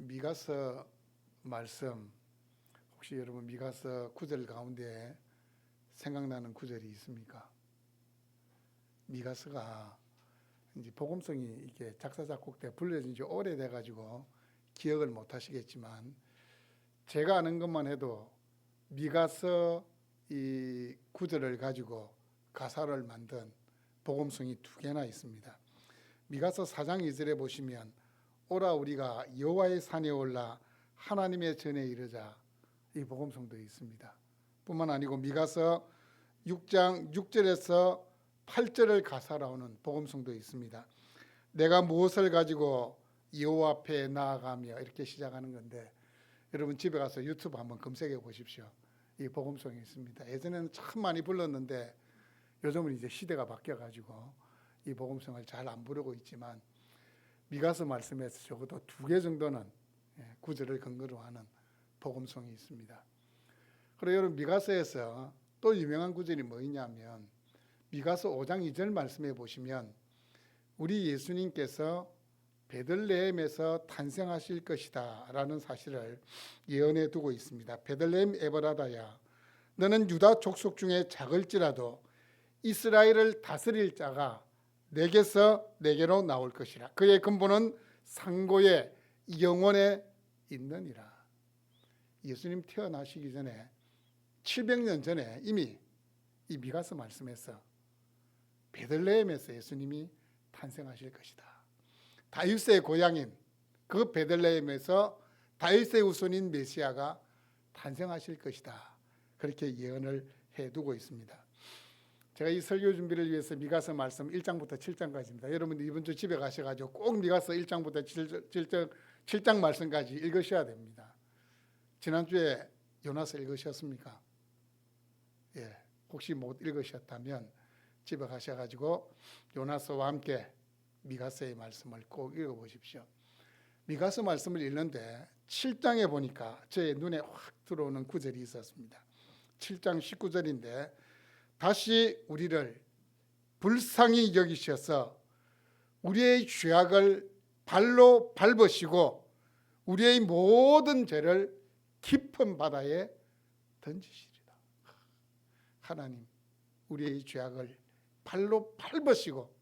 미가서 말씀, 혹시 여러분 미가서 구절 가운데 생각나는 구절이 있습니까? 미가서가 이제 복음성이 이렇게 작사 작곡 때 불려진 지 오래돼 가지고 기억을 못 하시겠지만, 제가 아는 것만 해도 미가서 이 구절을 가지고 가사를 만든 복음성이 두 개나 있습니다. 미가서 4장 2절에 보시면 오라 우리가 여호와의 산에 올라 하나님의 전에 이르자, 이 복음성도 있습니다. 뿐만 아니고 미가서 6장 6절에서 8절을 가사로 하는 복음성도 있습니다. 내가 무엇을 가지고 여호와 앞에 나아가며, 이렇게 시작하는 건데, 여러분 집에 가서 유튜브 한번 검색해 보십시오. 이 복음성이 있습니다. 예전에는 참 많이 불렀는데 요즘은 이제 시대가 바뀌어 가지고 이 복음성을 잘 안 부르고 있지만, 미가서 말씀에서 적어도 두 개 정도는 구절을 근거로 하는 복음성이 있습니다. 그리고 여러분 미가서에서 또 유명한 구절이 뭐냐면, 미가서 5장 2절 말씀해 보시면 우리 예수님께서 베들레헴에서 탄생하실 것이다 라는 사실을 예언해 두고 있습니다. 베들레헴 에버라다야, 너는 유다 족속 중에 작을지라도 이스라엘을 다스릴 자가 내게로 나올 것이라. 그의 근본은 상고의 영원에 있느니라. 예수님 태어나시기 전에 700년 전에 이미 이 미가서 말씀에서 베들레헴에서 예수님이 탄생하실 것이다. 다윗의 고향인 그 베들레헴에서 다윗의 후손인 메시아가 탄생하실 것이다. 그렇게 예언을 해두고 있습니다. 제가 이 설교 준비를 위해서 미가서 말씀 1장부터 7장까지입니다. 여러분들 이번 주 집에 가셔가지고 꼭 미가서 1장부터 7장 말씀까지 읽으셔야 됩니다. 지난주에 요나서 읽으셨습니까? 예, 혹시 못 읽으셨다면 집에 가셔가지고 요나서와 함께 미가서의 말씀을 꼭 읽어보십시오. 미가서 말씀을 읽는데 7장에 보니까 제 눈에 확 들어오는 구절이 있었습니다. 7장 19절인데, 다시 우리를 불쌍히 여기셔서 우리의 죄악을 발로 밟으시고 우리의 모든 죄를 깊은 바다에 던지시리라. 하나님, 우리의 죄악을 발로 밟으시고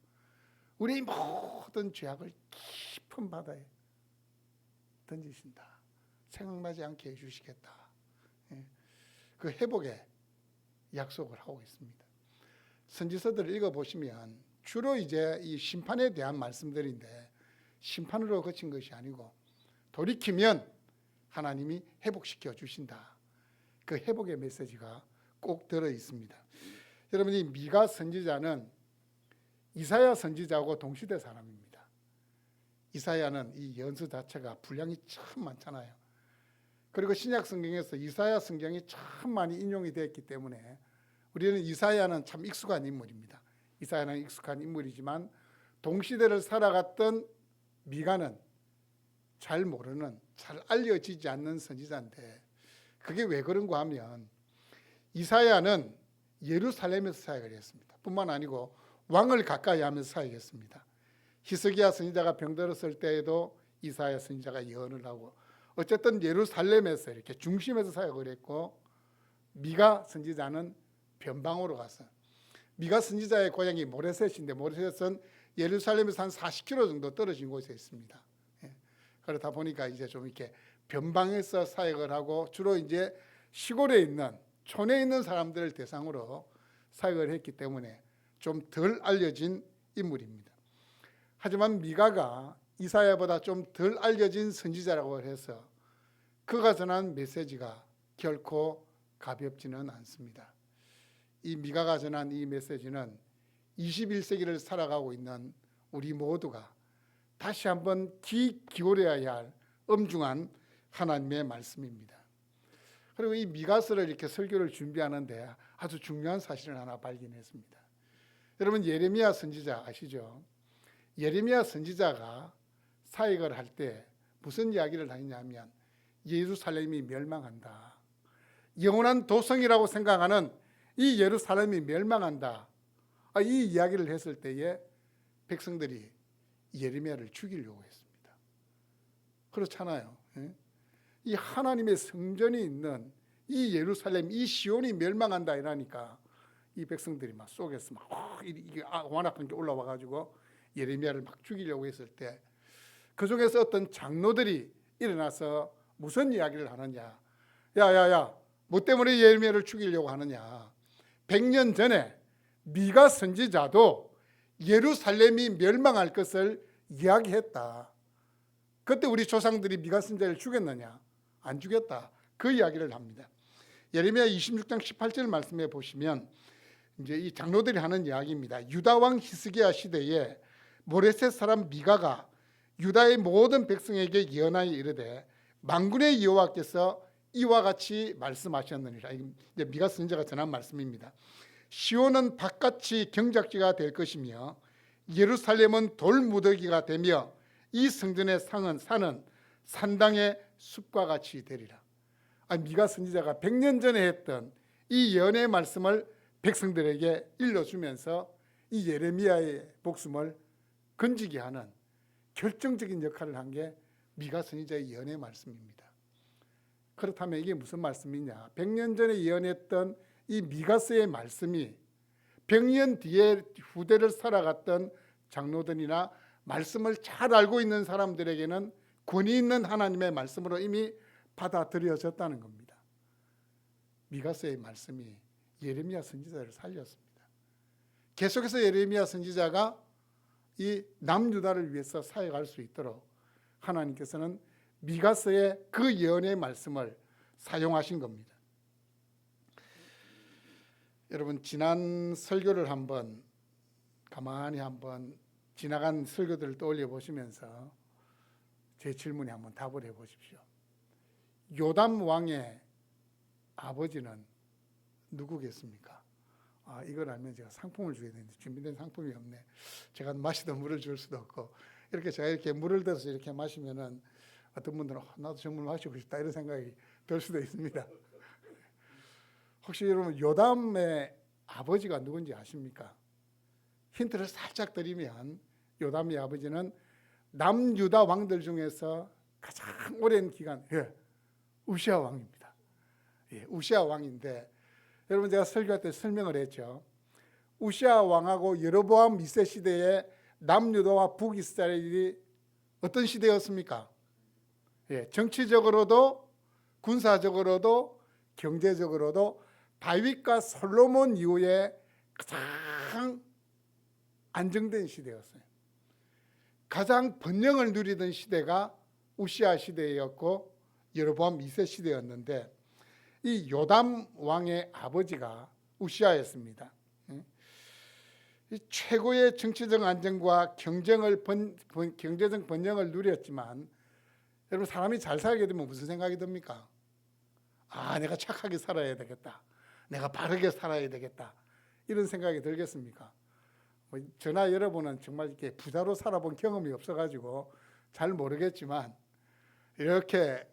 우리의 모든 죄악을 깊은 바다에 던지신다. 생각나지 않게 해주시겠다. 그 회복의 약속을 하고 있습니다. 선지서들을 읽어보시면 주로 이제 이 심판에 대한 말씀들인데, 심판으로 그친 것이 아니고 돌이키면 하나님이 회복시켜 주신다. 그 회복의 메시지가 꼭 들어 있습니다. 여러분, 이 미가 선지자는 이사야 선지자하고 동시대 사람입니다. 이사야는 이 연수 자체가 분량이 참 많잖아요. 그리고 신약 성경에서 이사야 성경이 참 많이 인용이 되었기 때문에 우리는 이사야는 참 익숙한 인물입니다. 이사야는 익숙한 인물이지만 동시대를 살아갔던 미가는 잘 모르는, 잘 알려지지 않는 선지자인데, 그게 왜 그런가 하면 이사야는 예루살렘에서 사역을 했습니다. 뿐만 아니고 왕을 가까이 하면서 사역했습니다. 히스기야 선지자가 병들었을 때에도 이사야 선지자가 예언을 하고, 어쨌든 예루살렘에서 이렇게 중심에서 사역을 했고, 미가 선지자는 변방으로 가서, 미가 선지자의 고향이 모레셋인데 모레셋은 예루살렘에서 한 40km 정도 떨어진 곳에 있습니다. 그러다 보니까 이제 좀 이렇게 변방에서 사역을 하고 주로 이제 시골에 있는, 촌에 있는 사람들을 대상으로 사역을 했기 때문에 좀 덜 알려진 인물입니다. 하지만 미가가 이사야보다 좀 덜 알려진 선지자라고 해서 그가 전한 메시지가 결코 가볍지는 않습니다. 이 미가가 전한 이 메시지는 21세기를 살아가고 있는 우리 모두가 다시 한번 귀 기울여야 할 엄중한 하나님의 말씀입니다. 그리고 이 미가서를 이렇게 설교를 준비하는데 아주 중요한 사실을 하나 발견했습니다. 여러분, 예레미야 선지자 아시죠? 예레미야 선지자가 사역을 할 때 무슨 이야기를 하냐면 예루살렘이 멸망한다. 영원한 도성이라고 생각하는 이 예루살렘이 멸망한다. 이 이야기를 했을 때에 백성들이 예레미야를 죽이려고 했습니다. 그렇잖아요. 예? 이 하나님의 성전이 있는 이 예루살렘, 이 시온이 멸망한다 이러니까 이 백성들이 막 속에서 막 이게 완악한 게 올라와 가지고 예레미야를 막 죽이려고 했을 때 그 중에서 어떤 장로들이 일어나서 무슨 이야기를 하느냐. 야야야, 뭐 때문에 예레미야를 죽이려고 하느냐. 100년 전에 미가 선지자도 예루살렘이 멸망할 것을 이야기했다. 그때 우리 조상들이 미가 선지자를 죽였느냐? 안 죽였다. 그 이야기를 합니다. 예레미야 26장 18절 말씀에 보시면 이제 이 장로들이 하는 이야기입니다. 유다 왕 히스기야 시대에 모레셋 사람 미가가 유다의 모든 백성에게 예언하여 이르되 만군의 여호와께서 이와 같이 말씀하셨느니라. 이제 미가 선지자가 전한 말씀입니다. 시온은 바깥이 경작지가 될 것이며 예루살렘은 돌무더기가 되며 이 성전의 산은 산당의 숲과 같이 되리라. 미가 선지자가 100년 전에 했던 이 예언의 말씀을 백성들에게 일러주면서 이 예레미야의 목숨을 건지게 하는 결정적인 역할을 한 게 미가 선지자의 예언의 말씀입니다. 그렇다면 이게 무슨 말씀이냐? 100년 전에 예언했던 이 미가서의 말씀이 100년 뒤에 후대를 살아갔던 장로들이나 말씀을 잘 알고 있는 사람들에게는 권위 있는 하나님의 말씀으로 이미 받아들여졌다는 겁니다. 미가서의 말씀이 예레미야 선지자를 살렸습니다. 계속해서 예레미야 선지자가 이 남유다를 위해서 사역할 수 있도록 하나님께서는 미가서의 그 예언의 말씀을 사용하신 겁니다. 여러분, 지난 설교를 가만히 한번 지나간 설교들을 떠올려 보시면서 제 질문에 한번 답을 해 보십시오. 요담 왕의 아버지는 누구겠습니까? 이걸 알면 제가 상품을 줘야 되는데 준비된 상품이 없네. 제가 마시던 물을 줄 수도 없고, 이렇게 제가 이렇게 물을 들어서 이렇게 마시면은 어떤 분들은 나도 정말 마시고 싶다 이런 생각이 들 수도 있습니다. 혹시 여러분 요담의 아버지가 누군지 아십니까? 힌트를 살짝 드리면 요담의 아버지는 남유다 왕들 중에서 가장 오랜 기간 우시아 왕입니다. 우시아 왕인데, 여러분 제가 설교할 때 설명을 했죠. 우시아 왕하고 여로보암 2세 시대에 남유다와 북이스라엘이 어떤 시대였습니까? 정치적으로도 군사적으로도 경제적으로도 다윗과 솔로몬 이후에 가장 안정된 시대였어요. 가장 번영을 누리던 시대가 우시아 시대였고 여로보암 2세 시대였는데, 이 요담 왕의 아버지가 우시아였습니다. 이 최고의 정치적 안정과 경제적 번영을 누렸지만, 여러분 사람이 잘 살게 되면 무슨 생각이 듭니까? 내가 착하게 살아야 되겠다, 내가 바르게 살아야 되겠다, 이런 생각이 들겠습니까? 저나 여러분은 정말 이렇게 부자로 살아본 경험이 없어가지고 잘 모르겠지만, 이렇게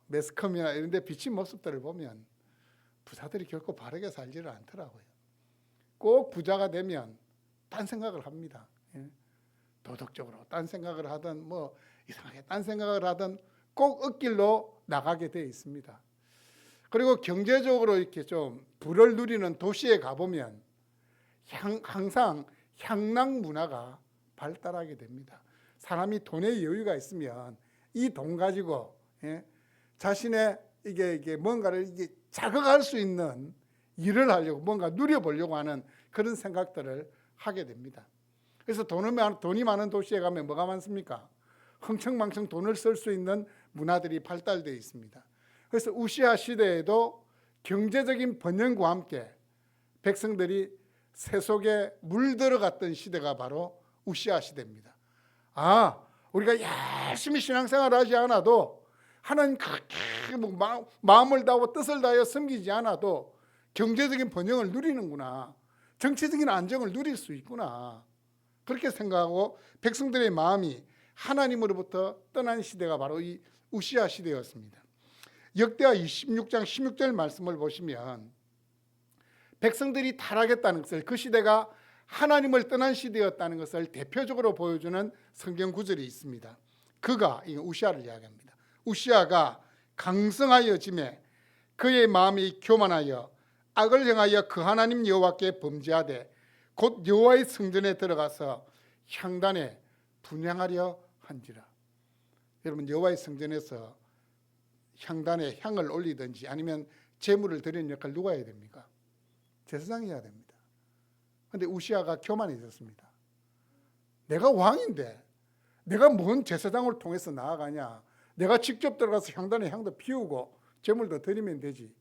매스컴이나 이런 데 비친 모습들을 보면 부자들이 결코 바르게 살지를 않더라고요. 꼭 부자가 되면 딴 생각을 합니다. 도덕적으로 딴 생각을 하든 이상하게 딴 생각을 하든 꼭 엇길로 나가게 되어 있습니다. 그리고 경제적으로 이렇게 좀 부를 누리는 도시에 가보면 항상 향락 문화가 발달하게 됩니다. 사람이 돈의 여유가 있으면 이 돈 가지고 자신의 이게 뭔가를 자극할 수 있는 일을 하려고, 뭔가 누려보려고 하는 그런 생각들을 하게 됩니다. 그래서 돈이 많은 도시에 가면 뭐가 많습니까? 흥청망청 돈을 쓸 수 있는 문화들이 발달되어 있습니다. 그래서 우시아 시대에도 경제적인 번영과 함께 백성들이 새 속에 물들어갔던 시대가 바로 우시아 시대입니다. 우리가 열심히 신앙생활을 하지 않아도, 하나님 그렇게 마음을 다하고 뜻을 다하여 섬기지 않아도 경제적인 번영을 누리는구나, 정치적인 안정을 누릴 수 있구나, 그렇게 생각하고 백성들의 마음이 하나님으로부터 떠난 시대가 바로 이 우시아 시대였습니다. 역대하 26장 16절 말씀을 보시면 백성들이 타락했다는 것을, 그 시대가 하나님을 떠난 시대였다는 것을 대표적으로 보여주는 성경 구절이 있습니다. 그가, 이 우시아를 이야기합니다. 우시아가 강성하여 짐에 그의 마음이 교만하여 악을 행하여 그 하나님 여호와께 범죄하되 곧 여호와의 성전에 들어가서 향단에 분향하려 한지라. 여러분, 여호와의 성전에서 향단에 향을 올리든지 아니면 제물을 드리는 역할을 누가 해야 됩니까? 제사장이 해야 됩니다. 그런데 우시아가 교만해졌습니다. 내가 왕인데 내가 뭔 제사장을 통해서 나아가냐, 내가 직접 들어가서 향단에 향도 피우고 제물도 드리면 되지.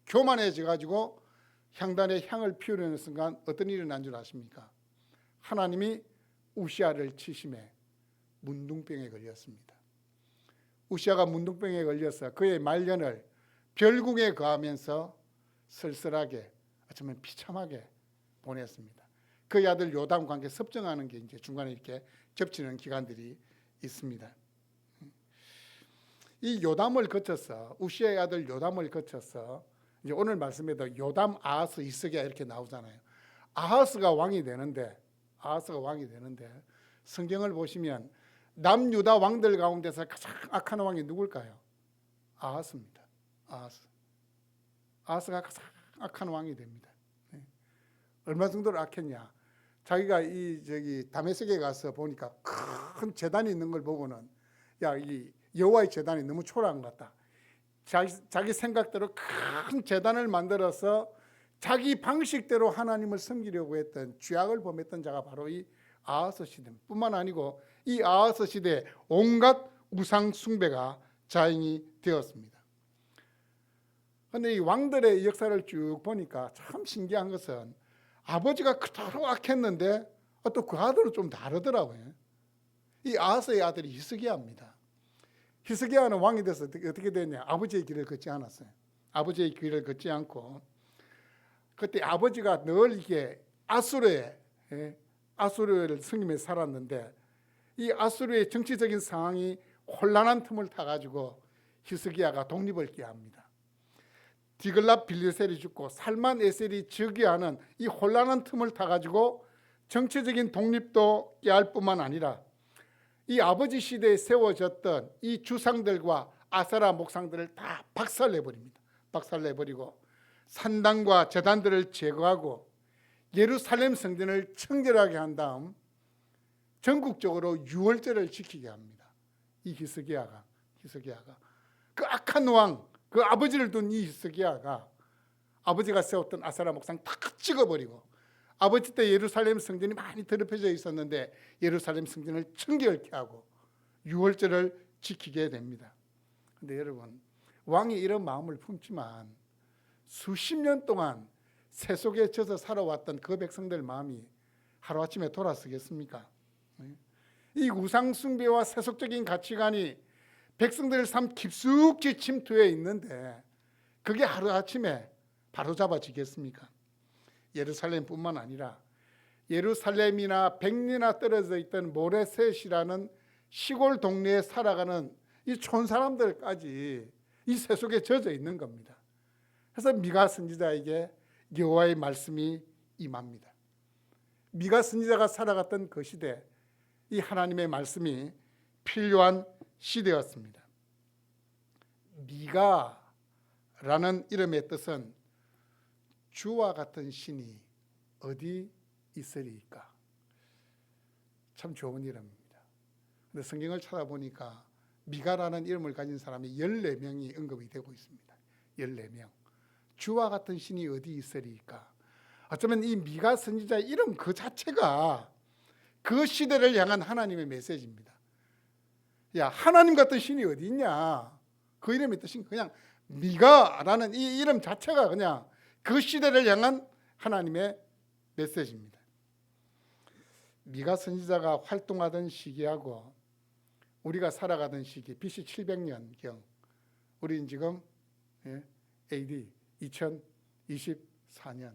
교만해져 가지고 향단에 향을 피우려는 순간 어떤 일이 난 줄 아십니까? 하나님이 우시아를 치심에 문둥병에 걸렸습니다. 우시아가 문둥병에 걸려서 그의 말년을 별궁에 거하면서 쓸쓸하게, 어쩌면 비참하게 보냈습니다. 그의 아들 요담과 함께 섭정하는 게 이제 중간에 이렇게 겹치는 기간들이 있습니다. 이 요담을 거쳐서, 우시아의 아들 요담을 거쳐서 이제 오늘 말씀에도 요담, 아하스, 히스기야 이렇게 나오잖아요. 아하스가 왕이 되는데 성경을 보시면 남유다 왕들 가운데서 가장 악한 왕이 누굴까요? 아하스입니다. 아하스가 가장 악한 왕이 됩니다. 얼마 정도로 악했냐? 자기가 다메섹에 가서 보니까 큰 제단이 있는 걸 보고는, 야, 이 여호와의 제단이 너무 초라한 것 같다. 자기 생각대로 큰 제단을 만들어서 자기 방식대로 하나님을 섬기려고 했던, 죄악을 범했던 자가 바로 이 아하스 시대입니다. 뿐만 아니고 이 아하스 시대에 온갖 우상 숭배가 자행이 되었습니다. 그런데 이 왕들의 역사를 쭉 보니까 참 신기한 것은 아버지가 그토록 악했는데 또 그 아들은 좀 다르더라고요. 이 아하스의 아들이 히스기야입니다. 히스기야는 왕이 돼서 어떻게 됐냐? 아버지의 길을 걷지 않았어요. 아버지의 길을 걷지 않고, 그때 아버지가 늘 이게 아수르를 승림해 살았는데, 이 아수르의 정치적인 상황이 혼란한 틈을 타가지고 히스기야가 독립을 꾀합니다. 디글랏 빌레셀이 죽고 살만 에셀이 즉위하는 이 혼란한 틈을 타가지고 정치적인 독립도 꾀할 뿐만 아니라 이 아버지 시대에 세워졌던 이 주상들과 아세라 목상들을 다 박살내버립니다. 박살내버리고 산당과 제단들을 제거하고 예루살렘 성전을 청결하게 한 다음 전국적으로 유월절을 지키게 합니다. 이 히스기야가 그 악한 왕, 그 아버지를 둔 이 히스기야가 아버지가 세웠던 아세라 목상 다 찍어버리고, 아버지 때 예루살렘 성전이 많이 더럽혀져 있었는데 예루살렘 성전을 청결케 하고 유월절을 지키게 됩니다. 그런데 여러분, 왕이 이런 마음을 품지만 수십 년 동안 세속에 젖어 살아왔던 그 백성들 마음이 하루아침에 돌아서겠습니까? 이 우상 숭배와 세속적인 가치관이 백성들의 삶 깊숙이 침투해 있는데 그게 하루아침에 바로잡아지겠습니까? 예루살렘뿐만 아니라 예루살렘이나 100리나 떨어져 있던 모레셋이라는 시골 동네에 살아가는 이 촌사람들까지 이 세속에 젖어 있는 겁니다. 그래서 미가 선지자에게 여호와의 말씀이 임합니다. 미가 선지자가 살아갔던 그 시대, 이 하나님의 말씀이 필요한 시대였습니다. 미가라는 이름의 뜻은 주와 같은 신이 어디 있으리까? 참 좋은 이름입니다. 근데 성경을 찾아보니까 미가라는 이름을 가진 사람이 14명이 언급이 되고 있습니다. 14명. 주와 같은 신이 어디 있으리까? 어쩌면 이 미가 선지자의 이름 그 자체가 그 시대를 향한 하나님의 메시지입니다. 야, 하나님 같은 신이 어디 있냐? 그 이름의 뜻은 그냥 미가라는 이 이름 자체가 그냥 그 시대를 향한 하나님의 메시지입니다. 미가 선지자가 활동하던 시기하고 우리가 살아가던 시기, BC 700년경, 우리는 지금 AD 2024년,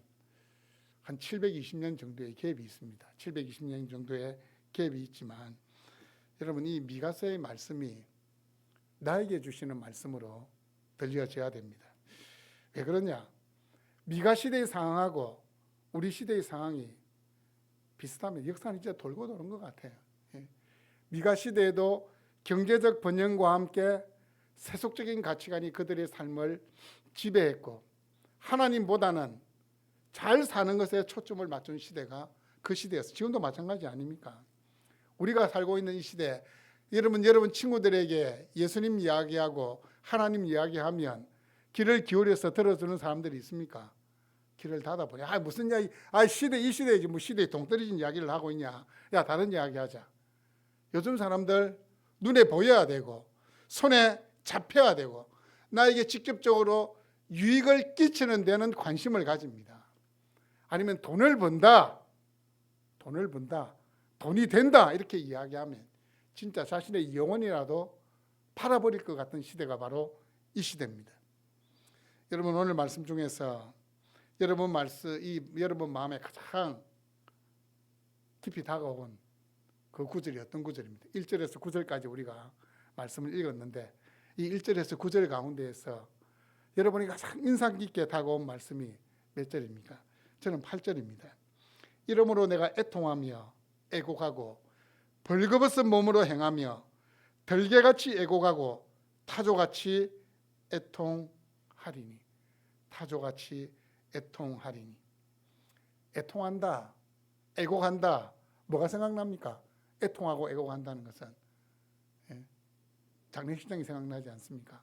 한 720년 정도의 갭이 있습니다. 720년 정도의 갭이 있지만 여러분, 이 미가서의 말씀이 나에게 주시는 말씀으로 들려져야 됩니다. 왜 그러냐? 미가 시대의 상황하고 우리 시대의 상황이 비슷하면 역사는 이제 돌고 도는 것 같아요. 미가 시대에도 경제적 번영과 함께 세속적인 가치관이 그들의 삶을 지배했고 하나님보다는 잘 사는 것에 초점을 맞춘 시대가 그 시대였어요. 지금도 마찬가지 아닙니까? 우리가 살고 있는 이 시대, 여러분 친구들에게 예수님 이야기하고 하나님 이야기하면 귀를 기울여서 들어주는 사람들이 있습니까? 귀를 닫아버려. 무슨 이야기? 이 시대에 뭐 시대에 동떨어진 이야기를 하고 있냐? 야, 다른 이야기 하자. 요즘 사람들 눈에 보여야 되고 손에 잡혀야 되고 나에게 직접적으로 유익을 끼치는 데는 관심을 가집니다. 아니면 돈을 번다, 돈이 된다 이렇게 이야기하면 진짜 자신의 영혼이라도 팔아버릴 것 같은 시대가 바로 이 시대입니다. 여러분 오늘 말씀 중에서 여러분 마음에 가장 깊이 다가온 그 구절이 어떤 구절입니다. 1절에서 9절까지 우리가 말씀을 읽었는데 이 1절에서 9절 가운데에서 여러분이 가장 인상 깊게 다가온 말씀이 몇 절입니까? 저는 8절입니다. 이러므로 내가 애통하며 애곡하고 벌거벗은 몸으로 행하며 들개같이 애곡하고 타조같이 애통하리니. 타조같이 애통하리니. 애통한다, 애곡한다. 뭐가 생각납니까? 애통하고 애곡한다는 것은 장례식장이 생각나지 않습니까?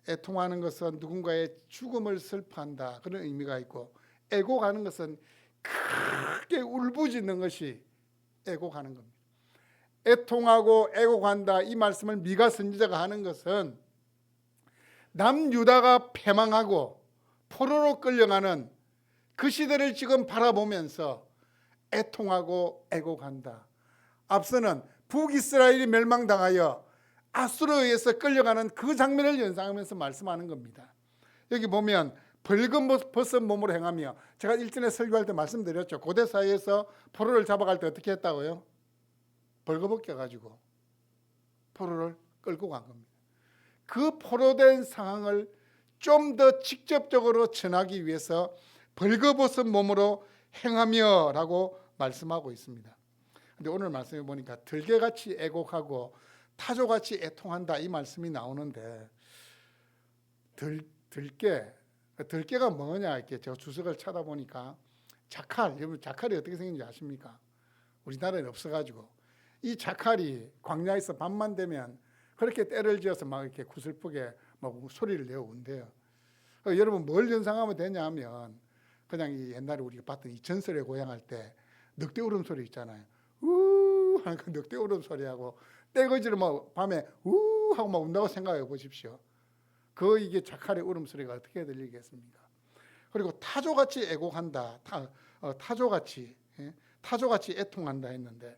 애통하는 것은 누군가의 죽음을 슬퍼한다 그런 의미가 있고, 애곡하는 것은 크게 울부짖는 것이 애곡하는 겁니다. 애통하고 애곡한다 이 말씀을 미가 선지자가 하는 것은 남유다가 패망하고 포로로 끌려가는 그 시대를 지금 바라보면서 애통하고 애곡한다. 앞서는 북이스라엘이 멸망당하여 아수르에 의해서 끌려가는 그 장면을 연상하면서 말씀하는 겁니다. 여기 보면 벌거벗은 몸으로 행하며, 제가 일전에 설교할 때 말씀드렸죠. 고대 사회에서 포로를 잡아갈 때 어떻게 했다고요? 벌거벗겨 가지고 포로를 끌고 간 겁니다. 그 포로된 상황을 좀 더 직접적으로 전하기 위해서 벌거벗은 몸으로 행하며 라고 말씀하고 있습니다. 근데 오늘 말씀해 보니까 들개같이 애곡하고 타조같이 애통한다 이 말씀이 나오는데, 들개가 뭐냐 이렇게 제가 주석을 찾아보니까 여러분 자칼이 어떻게 생긴지 아십니까? 우리나라에 없어가지고 이 자칼이 광야에서 밤만 되면 그렇게 떼를 지어서 막 이렇게 구슬프게 막 소리를 내어 운대요. 여러분 뭘 연상하면 되냐 하면 그냥 이 옛날에 우리가 봤던 이 전설의 고향 할 때 늑대 울음소리 있잖아요. 우 하는 그 늑대 울음소리하고 떼거지를 막 밤에 우 하고 막 운다고 생각해 보십시오. 이게 자칼의 울음소리가 어떻게 들리겠습니까? 그리고 타조같이 애곡한다. 타조같이 애통한다 했는데,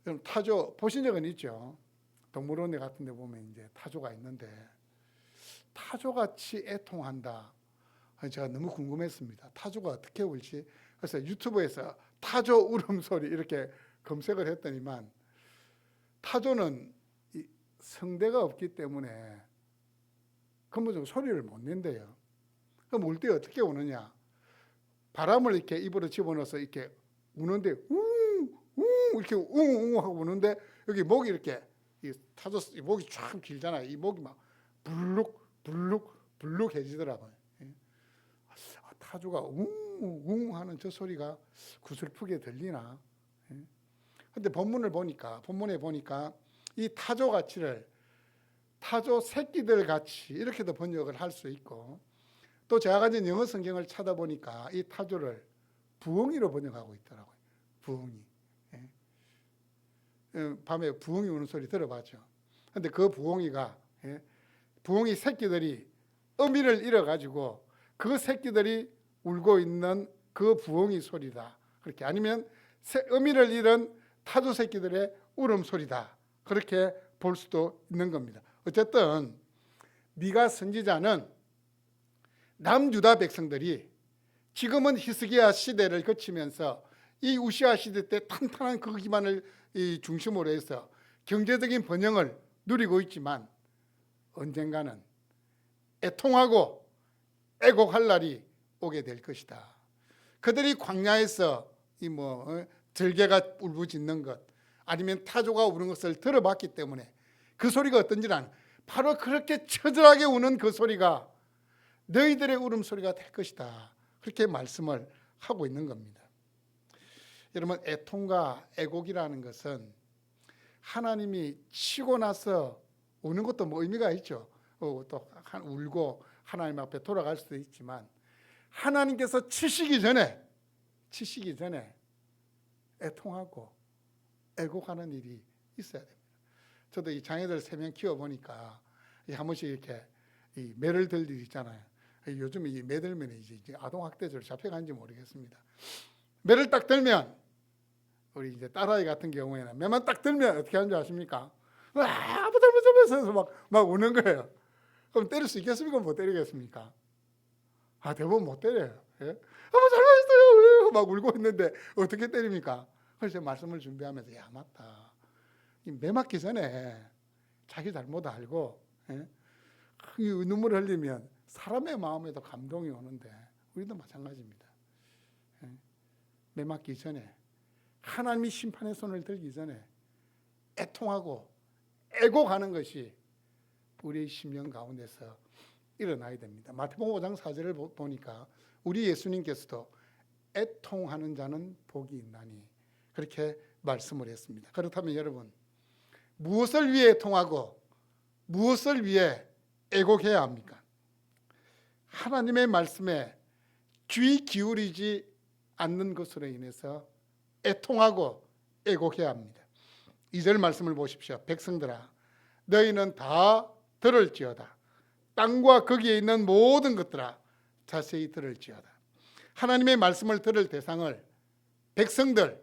여러분 타조 보신 적은 있죠? 동물원에 같은 데 보면 이제 타조가 있는데, 타조같이 애통한다. 제가 너무 궁금했습니다. 타조가 어떻게 울지? 그래서 유튜브에서 타조 울음소리 이렇게 검색을 했더니만, 타조는 성대가 없기 때문에 근본적으로 소리를 못 낸대요. 그럼 울 때 어떻게 우느냐? 바람을 이렇게 입으로 집어넣어서 이렇게 우는데 이렇게 웅웅 하고 우는데, 여기 목이 이렇게 타조 목이 쫙 길잖아요. 이 목이 막 불룩해지더라고요. 타조가 웅웅 하는 저 소리가 구슬프게 들리나? 근데 본문에 보니까 이 타조가치를 타조 새끼들 같이 이렇게도 번역을 할 수 있고, 또 제가 가진 영어 성경을 찾아보니까 이 타조를 부엉이로 번역하고 있더라고요. 부엉이. 밤에 부엉이 우는 소리 들어봤죠. 근데 그 부엉이 새끼들이 어미를 잃어가지고 그 새끼들이 울고 있는 그 부엉이 소리다. 그렇게, 아니면 어미를 잃은 타조 새끼들의 울음소리다. 그렇게 볼 수도 있는 겁니다. 어쨌든 미가 선지자는 남유다 백성들이 지금은 히스기야 시대를 거치면서 이 우시아 시대 때 탄탄한 그 기반을 중심으로 해서 경제적인 번영을 누리고 있지만, 언젠가는 애통하고 애곡할 날이 오게 될 것이다. 그들이 광야에서 들개가 울부짖는 것, 아니면 타조가 우는 것을 들어봤기 때문에 그 소리가 어떤지는 아는, 바로 그렇게 처절하게 우는 그 소리가 너희들의 울음소리가 될 것이다. 그렇게 말씀을 하고 있는 겁니다. 여러분, 애통과 애곡이라는 것은 하나님이 치고 나서 우는 것도 뭐 의미가 있죠. 또 울고 하나님 앞에 돌아갈 수도 있지만 하나님께서 치시기 전에 애통하고 애곡하는 일이 있어야 됩니다. 저도 이 자녀들 3명 키워보니까 한 번씩 이렇게 이 매를 들 일 있잖아요. 요즘 이 매 들면 이제 아동학대죄로 잡혀간지 모르겠습니다. 매를 딱 들면 우리 이제 딸아이 같은 경우에는 매만 딱 들면 어떻게 하는 줄 아십니까? 아빠 잘못하면서 막 우는 거예요. 그럼 때릴 수 있겠습니까? 못 때리겠습니까? 대부분 못 때려요. 예? 아빠 잘못했어요. 막 울고 있는데 어떻게 때립니까? 그래서 말씀을 준비하면서 야 맞다. 매 맞기 전에 자기 잘못 알고 눈물을 흘리면 사람의 마음에도 감동이 오는데 우리도 마찬가지입니다. 매 맞기 전에 하나님이 심판의 손을 들기 전에 애통하고 애곡하는 것이 우리의 심령 가운데서 일어나야 됩니다. 마태복음 5장 4절을 보니까 우리 예수님께서도 애통하는 자는 복이 있나니 그렇게 말씀을 했습니다. 그렇다면 여러분, 무엇을 위해 애통하고 무엇을 위해 애곡해야 합니까? 하나님의 말씀에 귀 기울이지 않는 것으로 인해서 애통하고 애곡해야 합니다. 2절 말씀을 보십시오. 백성들아 너희는 다 들을지어다. 땅과 거기에 있는 모든 것들아 자세히 들을지어다. 하나님의 말씀을 들을 대상을 백성들,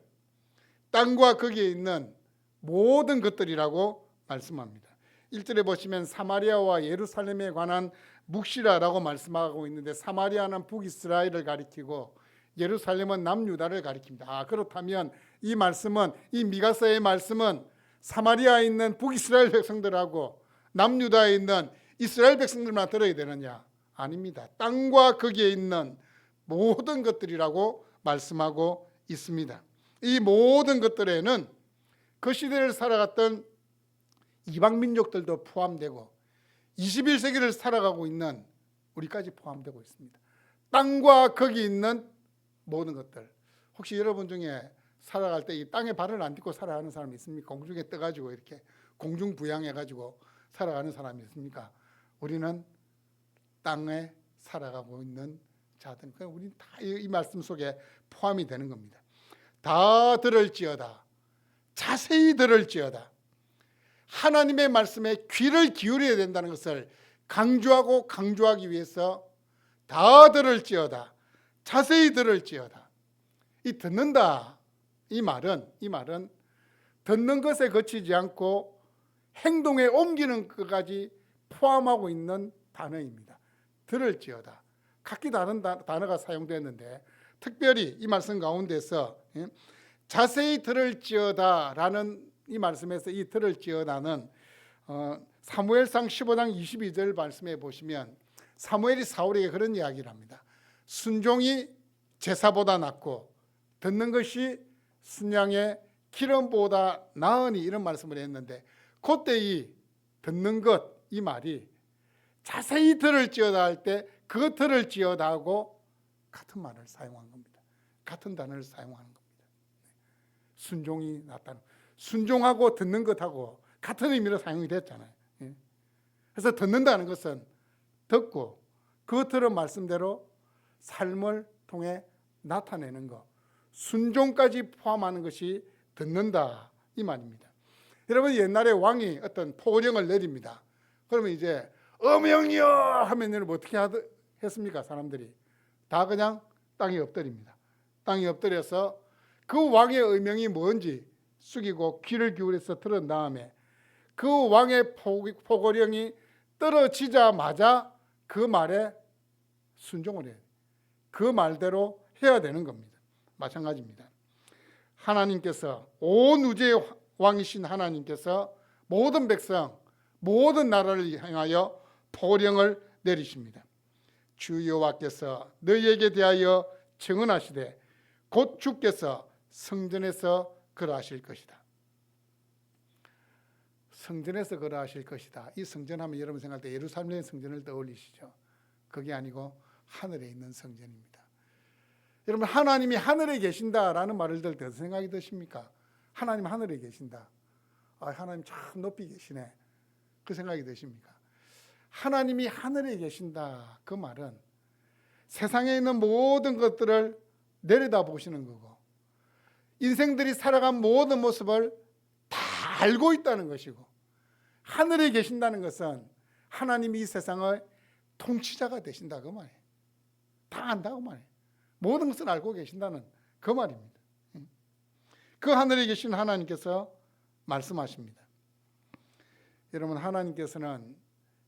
땅과 거기에 있는 모든 것들이라고 말씀합니다. 1절에 보시면 사마리아와 예루살렘에 관한 묵시라라고 말씀하고 있는데 사마리아는 북이스라엘을 가리키고 예루살렘은 남유다를 가리킵니다. 그렇다면 이 말씀은, 이 미가서의 말씀은 사마리아에 있는 북이스라엘 백성들하고 남유다에 있는 이스라엘 백성들만 들어야 되느냐? 아닙니다. 땅과 거기에 있는 모든 것들이라고 말씀하고 있습니다. 이 모든 것들에는 그 시대를 살아갔던 이방 민족들도 포함되고 21세기를 살아가고 있는 우리까지 포함되고 있습니다. 땅과 거기 있는 모든 것들. 혹시 여러분 중에 살아갈 때 이 땅에 발을 안 딛고 살아가는 사람이 있습니까? 공중에 떠가지고 이렇게 공중부양해가지고 살아가는 사람이 있습니까? 우리는 땅에 살아가고 있는 자들. 우리는 다 이 말씀 속에 포함이 되는 겁니다. 다 들을지어다. 자세히 들을지어다. 하나님의 말씀에 귀를 기울여야 된다는 것을 강조하기 위해서 다 들을지어다. 자세히 들을지어다. 이 듣는다. 이 말은 듣는 것에 그치지 않고 행동에 옮기는 것까지 포함하고 있는 단어입니다. 들을지어다. 각기 다른 단어가 사용되었는데 특별히 이 말씀 가운데서 자세히 들을지어다라는 이 말씀에서 이 들을지어다는 사무엘상 15장 22절 말씀에 보시면 사무엘이 사울에게 그런 이야기를 합니다. 순종이 제사보다 낫고 듣는 것이 순양의 기름보다 나으니 이런 말씀을 했는데 그때 이 듣는 것 이 말이 자세히 들을지어다 할 때 그 들을지어다 하고 같은 말을 사용한 겁니다. 같은 단어를 사용하는 겁니다. 순종이 낫다는, 순종하고 듣는 것하고 같은 의미로 사용이 됐잖아요. 그래서 듣는다는 것은 듣고 그 들은 말씀대로 삶을 통해 나타내는 것, 순종까지 포함하는 것이 듣는다 이 말입니다. 여러분, 옛날에 왕이 어떤 포령을 내립니다. 그러면 이제 어명이여 하면 여러분 어떻게 했습니까? 사람들이 다 그냥 땅에 엎드립니다. 땅에 엎드려서 그 왕의 의명이 뭔지 숙이고 귀를 기울여서 들은 다음에 그 왕의 포고령이 떨어지자마자 그 말에 순종을 해야 돼요. 그 말대로 해야 되는 겁니다. 마찬가지입니다. 하나님께서 온 우주의 왕이신 하나님께서 모든 백성, 모든 나라를 향하여 포령을 내리십니다. 주 여호와께서 너희에게 대하여 증언하시되 곧 주께서 성전에서 그러하실 것이다. 성전에서 거하실 것이다. 이 성전하면 여러분 생각할 때 예루살렘 성전을 떠올리시죠. 그게 아니고 하늘에 있는 성전입니다. 여러분, 하나님이 하늘에 계신다라는 말을 들을 때 어떤 생각이 드십니까? 하나님 하늘에 계신다. 하나님 참 높이 계시네. 그 생각이 드십니까? 하나님이 하늘에 계신다. 그 말은 세상에 있는 모든 것들을 내려다 보시는 거고, 인생들이 살아간 모든 모습을 다 알고 있다는 것이고, 하늘에 계신다는 것은 하나님이 이 세상의 통치자가 되신다 그 말이에요. 다 안다고 말이에요. 모든 것을 알고 계신다는 그 말입니다. 그 하늘에 계신 하나님께서 말씀하십니다. 여러분, 하나님께서는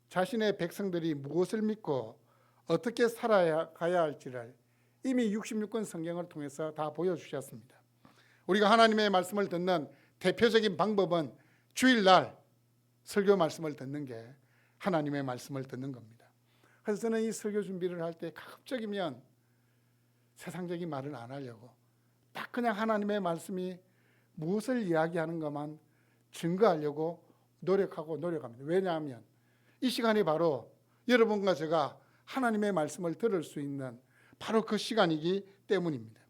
자신의 백성들이 무엇을 믿고 어떻게 살아가야 할지를 이미 66권 성경을 통해서 다 보여주셨습니다. 우리가 하나님의 말씀을 듣는 대표적인 방법은 주일날 설교 말씀을 듣는 게 하나님의 말씀을 듣는 겁니다. 그래서 저는 이 설교 준비를 할 때 가급적이면 세상적인 말을 안 하려고 딱 그냥 하나님의 말씀이 무엇을 이야기하는 것만 증거하려고 노력합니다. 왜냐하면 이 시간이 바로 여러분과 제가 하나님의 말씀을 들을 수 있는 바로 그 시간이기 때문입니다.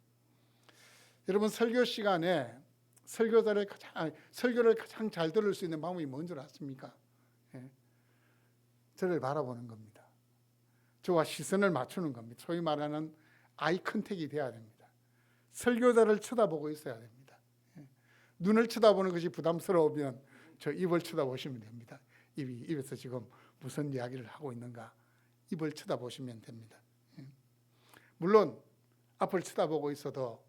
여러분, 설교 시간에 설교를 가장 잘 들을 수 있는 방법이 뭔 줄 아십니까? 저를 바라보는 겁니다. 저와 시선을 맞추는 겁니다. 소위 말하는 아이 컨택이 돼야 됩니다. 설교자를 쳐다보고 있어야 됩니다. 눈을 쳐다보는 것이 부담스러우면 저 입을 쳐다보시면 됩니다. 입에서 지금 무슨 이야기를 하고 있는가 입을 쳐다보시면 됩니다. 물론 앞을 쳐다보고 있어도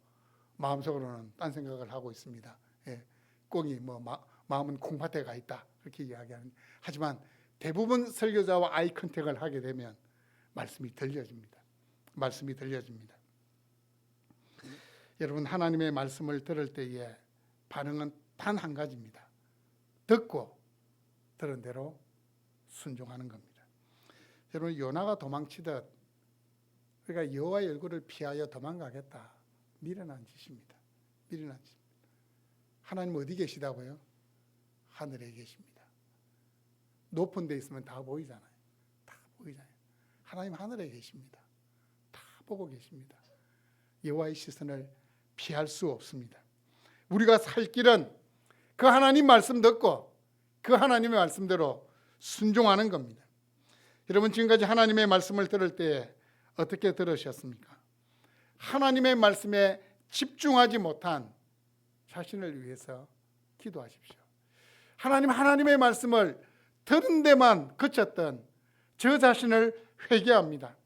마음속으로는 딴 생각을 하고 있습니다. 꽁이 마음은 콩밭에 가 있다 그렇게 이야기하는. 하지만 대부분 설교자와 아이 컨택을 하게 되면 말씀이 들려집니다. 여러분, 하나님의 말씀을 들을 때의 반응은 단 한 가지입니다. 듣고 들은 대로 순종하는 겁니다. 여러분, 요나가 도망치듯 우리가 여호와의 얼굴을 피하여 도망가겠다. 미련한 짓입니다. 하나님 어디 계시다고요? 하늘에 계십니다. 높은 데 있으면 다 보이잖아요. 하나님 하늘에 계십니다. 다 보고 계십니다. 여호와의 시선을 피할 수 없습니다. 우리가 살 길은 그 하나님 말씀 듣고 그 하나님의 말씀대로 순종하는 겁니다. 여러분, 지금까지 하나님의 말씀을 들을 때 어떻게 들으셨습니까? 하나님의 말씀에 집중하지 못한 자신을 위해서 기도하십시오. 하나님의 말씀을 들은 데만 그쳤던 저 자신을 회개합니다.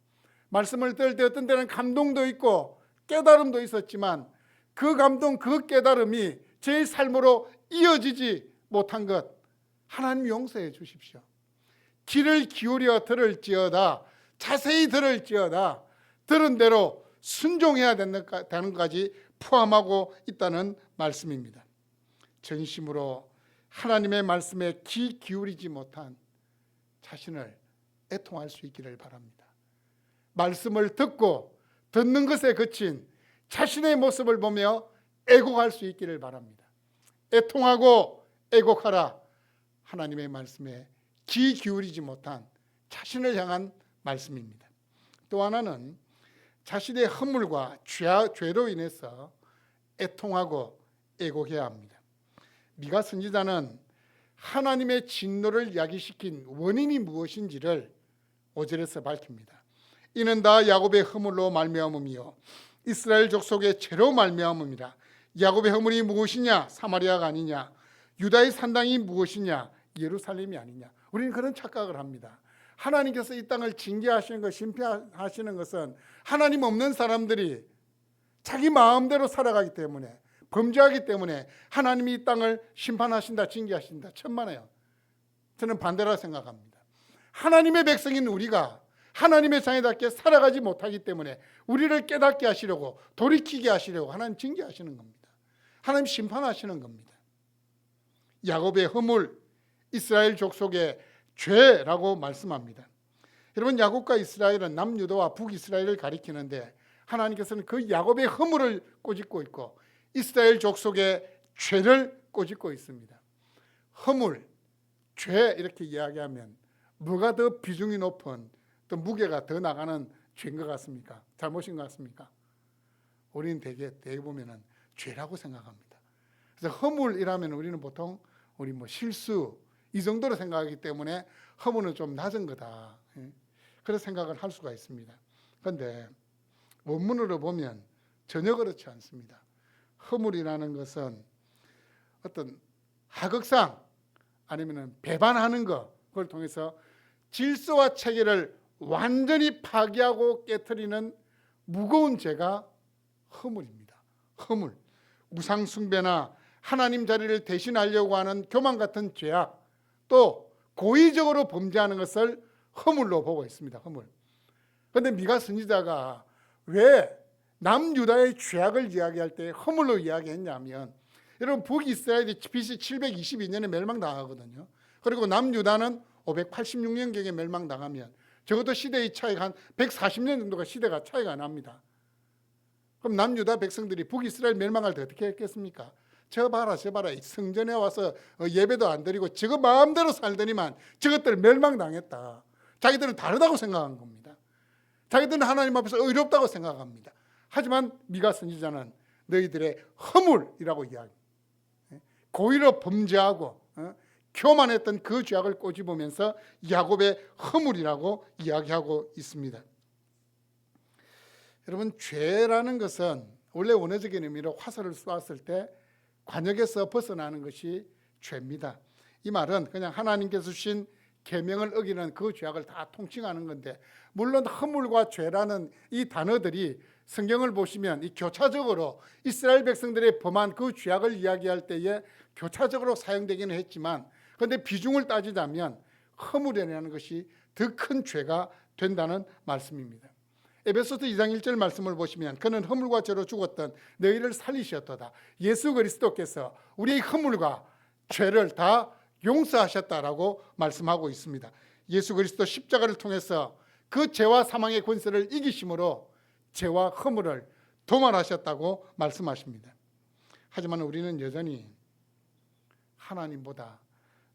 말씀을 들을 때 어떤 때는 감동도 있고 깨달음도 있었지만 그 감동, 그 깨달음이 제 삶으로 이어지지 못한 것 하나님 용서해 주십시오. 귀를 기울여 들을지어다, 자세히 들을지어다, 들은 대로 순종해야 되는 것까지 포함하고 있다는 말씀입니다. 전심으로 하나님의 말씀에 귀 기울이지 못한 자신을 애통할 수 있기를 바랍니다. 말씀을 듣고 듣는 것에 그친 자신의 모습을 보며 애곡할 수 있기를 바랍니다. 애통하고 애곡하라. 하나님의 말씀에 귀 기울이지 못한 자신을 향한 말씀입니다. 또 하나는 자신의 허물과 죄로 인해서 애통하고 애곡해야 합니다. 미가 선지자는 하나님의 진노를 야기시킨 원인이 무엇인지를 5절에서 밝힙니다. 이는 다 야곱의 허물로 말미암음이요 이스라엘 족속의 죄로 말미암음이라. 야곱의 허물이 무엇이냐? 사마리아가 아니냐? 유다의 산당이 무엇이냐? 예루살렘이 아니냐? 우리는 그런 착각을 합니다. 하나님께서 이 땅을 징계하시는 것, 심판하시는 것은 하나님 없는 사람들이 자기 마음대로 살아가기 때문에, 범죄하기 때문에 하나님이 이 땅을 심판하신다, 징계하신다, 천만에요. 저는 반대라 생각합니다. 하나님의 백성인 우리가 하나님의 자녀답게 살아가지 못하기 때문에 우리를 깨닫게 하시려고, 돌이키게 하시려고 하나님 징계하시는 겁니다. 하나님 심판하시는 겁니다. 야곱의 허물, 이스라엘 족속의 죄라고 말씀합니다. 여러분, 야곱과 이스라엘은 남유다와 북이스라엘을 가리키는데 하나님께서는 그 야곱의 허물을 꼬집고 있고 이스라엘 족속의 죄를 꼬집고 있습니다. 허물, 죄 이렇게 이야기하면 뭐가 더 비중이 높은, 또 무게가 더 나가는 죄인 것 같습니까? 잘못인 것 같습니까? 우리는 대개 보면은 죄라고 생각합니다. 그래서 허물이라면 우리는 보통 우리 실수 이 정도로 생각하기 때문에 허물은 좀 낮은 거다, 그런 생각을 할 수가 있습니다. 그런데 원문으로 보면 전혀 그렇지 않습니다. 허물이라는 것은 어떤 하극상 아니면 배반하는 것, 그걸 통해서 질서와 체계를 완전히 파괴하고 깨트리는 무거운 죄가 허물입니다. 허물, 우상숭배나 하나님 자리를 대신하려고 하는 교만 같은 죄악, 또 고의적으로 범죄하는 것을 허물로 보고 있습니다. 허물. 그런데 미가 선지자가 왜 남유다의 죄악을 이야기할 때 허물로 이야기했냐면, 여러분 북이스라엘이 BC 722년에 멸망당하거든요. 그리고 남유다는 586년경에 멸망당하면 적어도 시대의 차이가 한 140년 정도가 시대가 차이가 납니다. 그럼 남유다 백성들이 북이스라엘 멸망할 때 어떻게 했겠습니까? 저 봐라 성전에 와서 예배도 안 드리고 저거 마음대로 살더니만 저것들 멸망당했다. 자기들은 다르다고 생각한 겁니다. 자기들은 하나님 앞에서 의롭다고 생각합니다. 하지만 미가 선지자는 너희들의 허물이라고 이야기합니다. 고의로 범죄하고 교만했던 그 죄악을 꼬집으면서 야곱의 허물이라고 이야기하고 있습니다. 여러분, 죄라는 것은 원래 원어적인 의미로 화살을 쏘았을 때 관역에서 벗어나는 것이 죄입니다. 이 말은 그냥 하나님께서 주신 계명을 어기는 그 죄악을 다 통칭하는 건데, 물론 허물과 죄라는 이 단어들이 성경을 보시면 이 교차적으로 이스라엘 백성들의 범한 그 죄악을 이야기할 때에 교차적으로 사용되기는 했지만, 그런데 비중을 따지자면 허물이라는 것이 더 큰 죄가 된다는 말씀입니다. 에베소서 2장 1절 말씀을 보시면 그는 허물과 죄로 죽었던 너희를 살리셨도다. 예수 그리스도께서 우리의 허물과 죄를 다 용서하셨다라고 말씀하고 있습니다. 예수 그리스도 십자가를 통해서 그 죄와 사망의 권세를 이기심으로 죄와 허물을 도말하셨다고 말씀하십니다. 하지만 우리는 여전히 하나님보다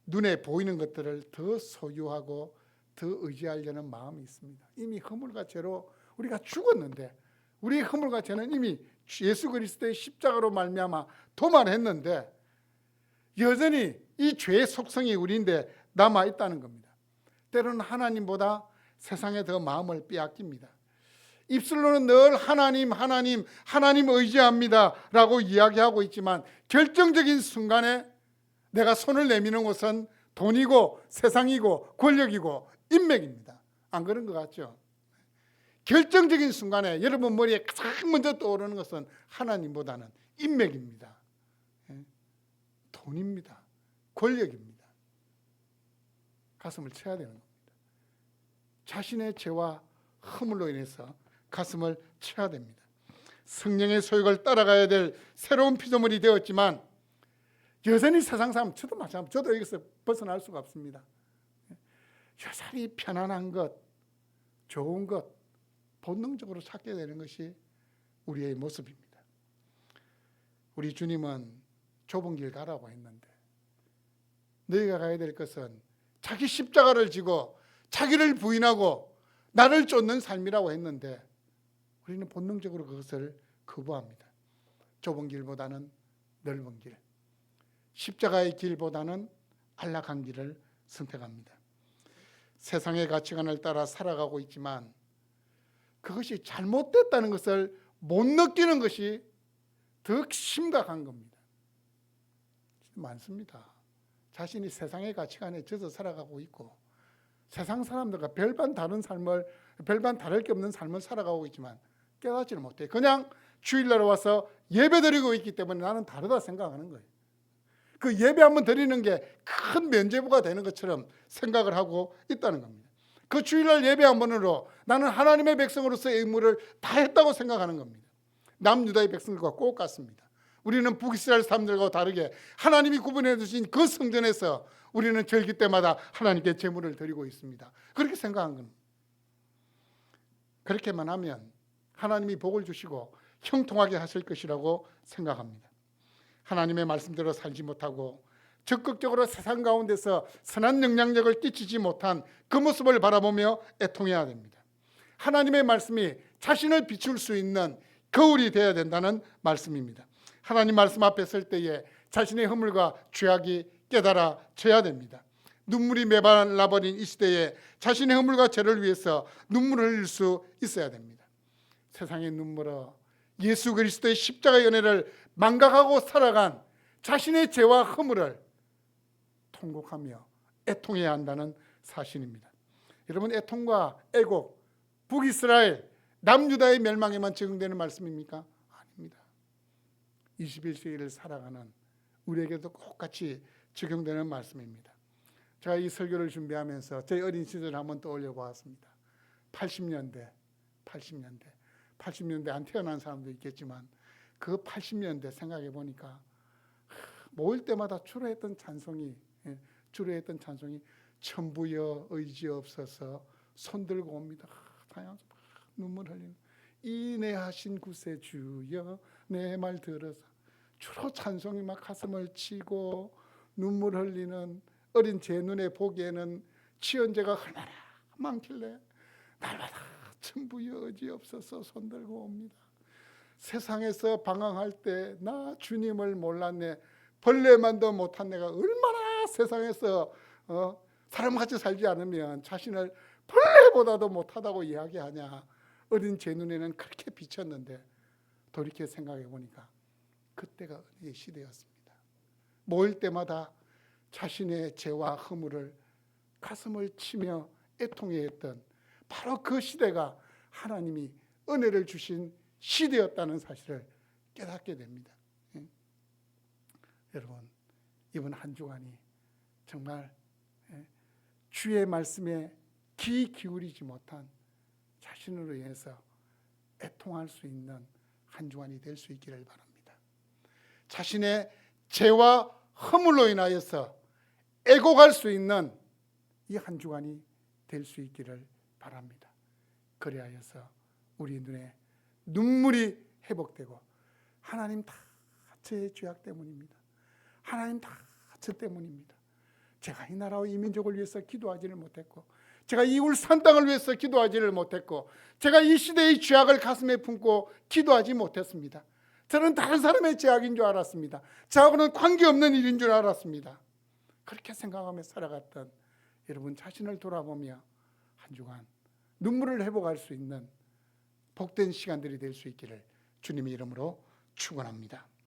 눈에 보이는 것들을 더 소유하고 더 의지하려는 마음이 있습니다. 이미 허물과 죄로 우리가 죽었는데, 우리의 허물과 죄는 이미 예수 그리스도의 십자가로 말미암아 도말했는데 여전히 이 죄의 속성이 우리인데 남아 있다는 겁니다. 때로는 하나님보다 세상에 더 마음을 빼앗깁니다. 입술로는 늘 하나님 의지합니다 라고 이야기하고 있지만 결정적인 순간에 내가 손을 내미는 것은 돈이고 세상이고 권력이고 인맥입니다. 안 그런 것 같죠? 결정적인 순간에 여러분 머리에 가장 먼저 떠오르는 것은 하나님보다는 인맥입니다. 돈입니다. 권력입니다. 가슴을 쳐야 되는 겁니다. 자신의 죄와 허물로 인해서 가슴을 쳐야 됩니다. 성령의 소욕을 따라가야 될 새로운 피조물이 되었지만 여전히 세상 사람, 저도 마찬가지입니다. 저도 여기서 벗어날 수가 없습니다. 여전히 편안한 것, 좋은 것, 본능적으로 찾게 되는 것이 우리의 모습입니다. 우리 주님은 좁은 길 가라고 했는데, 너희가 가야 될 것은 자기 십자가를 지고 자기를 부인하고 나를 쫓는 삶이라고 했는데 우리는 본능적으로 그것을 거부합니다. 좁은 길보다는 넓은 길, 십자가의 길보다는 안락한 길을 선택합니다. 세상의 가치관을 따라 살아가고 있지만 그것이 잘못됐다는 것을 못 느끼는 것이 더 심각한 겁니다. 많습니다. 자신이 세상의 가치관에 젖어 살아가고 있고 세상 사람들과 별반 다를 게 없는 삶을 살아가고 있지만 깨닫지를 못해. 그냥 주일날 와서 예배드리고 있기 때문에 나는 다르다 생각하는 거예요. 그 예배 한번 드리는 게 큰 면죄부가 되는 것처럼 생각을 하고 있다는 겁니다. 그 주일날 예배 한 번으로 나는 하나님의 백성으로서의 의무를 다 했다고 생각하는 겁니다. 남유다의 백성들과 꼭 같습니다. 우리는 북이스라엘 사람들과 다르게 하나님이 구분해 주신 그 성전에서 우리는 절기 때마다 하나님께 제물을 드리고 있습니다. 그렇게 생각한 겁니다. 그렇게만 하면 하나님이 복을 주시고 형통하게 하실 것이라고 생각합니다. 하나님의 말씀대로 살지 못하고 적극적으로 세상 가운데서 선한 영향력을 끼치지 못한 그 모습을 바라보며 애통해야 됩니다. 하나님의 말씀이 자신을 비출 수 있는 거울이 되어야 된다는 말씀입니다. 하나님 말씀 앞에 설 때에 자신의 허물과 죄악이 깨달아져야 됩니다. 눈물이 메발라버린 이 시대에 자신의 허물과 죄를 위해서 눈물을 흘릴 수 있어야 됩니다. 세상의 눈물어 예수 그리스도의 십자가 연회를 망각하고 살아간 자신의 죄와 허물을 통곡하며 애통해야 한다는 사실입니다. 여러분, 애통과 애곡, 북이스라엘, 남유다의 멸망에만 적용되는 말씀입니까? 아닙니다. 21세기를 살아가는 우리에게도 똑같이 적용되는 말씀입니다. 제가 이 설교를 준비하면서 제 어린 시절을 한번 떠올려 보았습니다. 80년대 안 태어난 사람도 있겠지만 그 80년대 생각해 보니까 모일 때마다 주로 했던 찬송이 천부여 의지없어서 손들고 옵니다. 다양해서 눈물 흘리는 인애하신 구세주여 내 말 들어서 주로 찬송이 막 가슴을 치고 눈물 흘리는 어린 제 눈에 보기에는 치연제가 얼마나 많길래 날마다 천부여 의지없어서 손들고 옵니다. 세상에서 방황할 때 나 주님을 몰랐네. 벌레만도 못한 내가 얼마나 세상에서 사람같이 살지 않으면 자신을 벌레보다도 못하다고 이야기하냐. 어린 제 눈에는 그렇게 비쳤는데 돌이켜 생각해 보니까 그때가 은혜의 시대였습니다. 모일 때마다 자신의 죄와 허물을 가슴을 치며 애통해 했던 바로 그 시대가 하나님이 은혜를 주신 시대였다는 사실을 깨닫게 됩니다. 여러분, 이번 한 주간이 정말 주의 말씀에 귀 기울이지 못한 자신으로 인해서 애통할 수 있는 한 주간이 될 수 있기를 바랍니다. 자신의 죄와 허물로 인하여서 애곡할 수 있는 이 한 주간이 될 수 있기를 바랍니다. 그리하여서 우리 눈에 눈물이 회복되고 하나님 다 제 죄악 때문입니다. 하나님 다 저 때문입니다. 제가 이 나라와 이 민족을 위해서 기도하지를 못했고 제가 이 울산 땅을 위해서 기도하지를 못했고 제가 이 시대의 죄악을 가슴에 품고 기도하지 못했습니다. 저는 다른 사람의 죄악인 줄 알았습니다. 저하고는 관계없는 일인 줄 알았습니다. 그렇게 생각하며 살아갔던 여러분 자신을 돌아보며 한 주간 눈물을 회복할 수 있는 복된 시간들이 될 수 있기를 주님의 이름으로 축원합니다.